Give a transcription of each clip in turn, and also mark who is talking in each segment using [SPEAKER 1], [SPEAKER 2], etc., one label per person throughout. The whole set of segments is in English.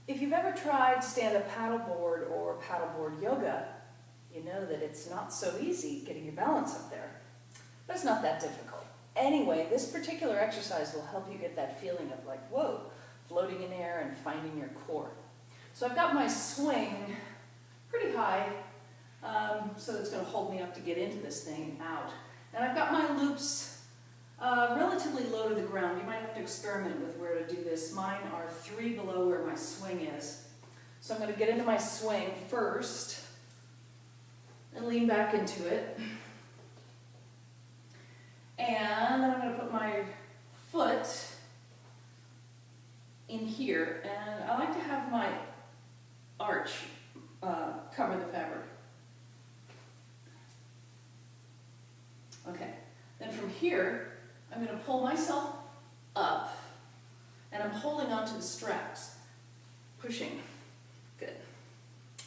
[SPEAKER 1] If you've ever tried stand-up paddleboard or paddleboard yoga, you know that it's not so easy getting your balance up there. But it's not that difficult. Anyway, this particular exercise will help you get that feeling of like, whoa, floating in air and finding your core. So I've got my swing pretty high, so it's going to hold me up to get into this thing and out. And I've got my loops relatively low to the ground. You might have to experiment with where to do this. Mine are 3 below where my swing is. So I'm going to get into my swing first and lean back into it. And then I'm going to put my foot in here, and I like to have my arch cover the fabric. Okay, then from here, I'm going to pull myself up, and I'm holding onto the straps, pushing. Good.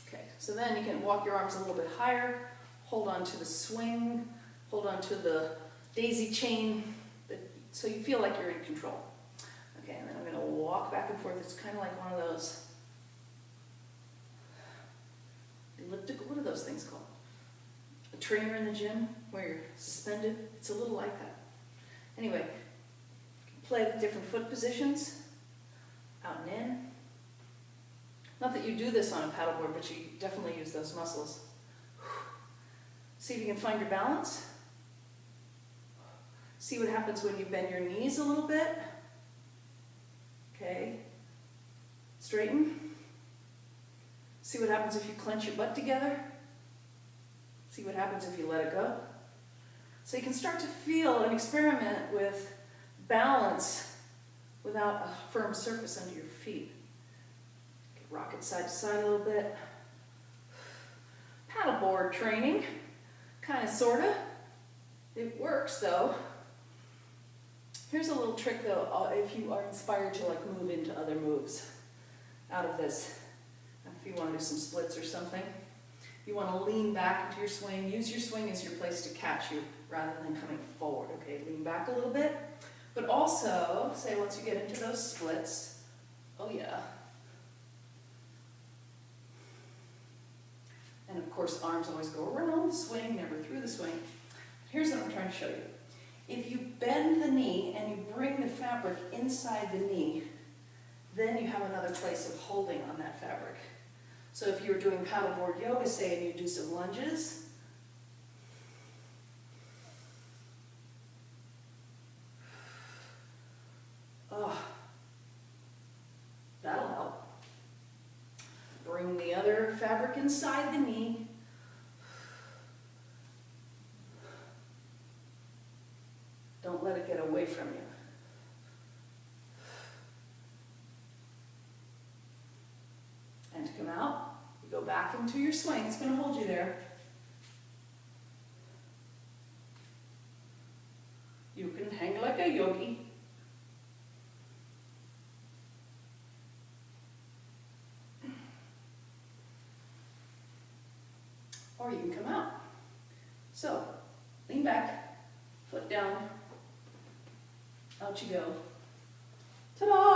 [SPEAKER 1] Okay, so then you can walk your arms a little bit higher, hold on to the swing, hold on to the daisy chain, so you feel like you're in control. Okay, and then I'm going to walk back and forth. It's kind of like one of those elliptical, what are those things called? A trainer in the gym where you're suspended. It's a little like that. Anyway, play with different foot positions, out and in. Not that you do this on a paddleboard, but you definitely use those muscles. See if you can find your balance. See what happens when you bend your knees a little bit. Okay. Straighten. See what happens if you clench your butt together. See what happens if you let it go. So you can start to feel and experiment with balance without a firm surface under your feet. Okay, rock it side to side a little bit. Paddleboard training, kind of, sort of. It works though. Here's a little trick though, if you are inspired to like move into other moves out of this. If you want to do some splits or something, you want to lean back into your swing. Use your swing as your place to catch you rather than coming forward. Okay, lean back a little bit. But also, say once you get into those splits, oh yeah. And of course, arms always go around the swing, never through the swing. Here's what I'm trying to show you. If you bend the knee and you bring the fabric inside the knee, then you have another place of holding on that fabric. So if you were doing paddleboard yoga, say, and you do some lunges, that'll help. Bring the other fabric inside the knee. Don't let it get away from you. And to come out, you go back into your swing. It's going to hold you there. You can hang like a yogi. Or you can come out. So, lean back, foot down, out you go. Ta-da!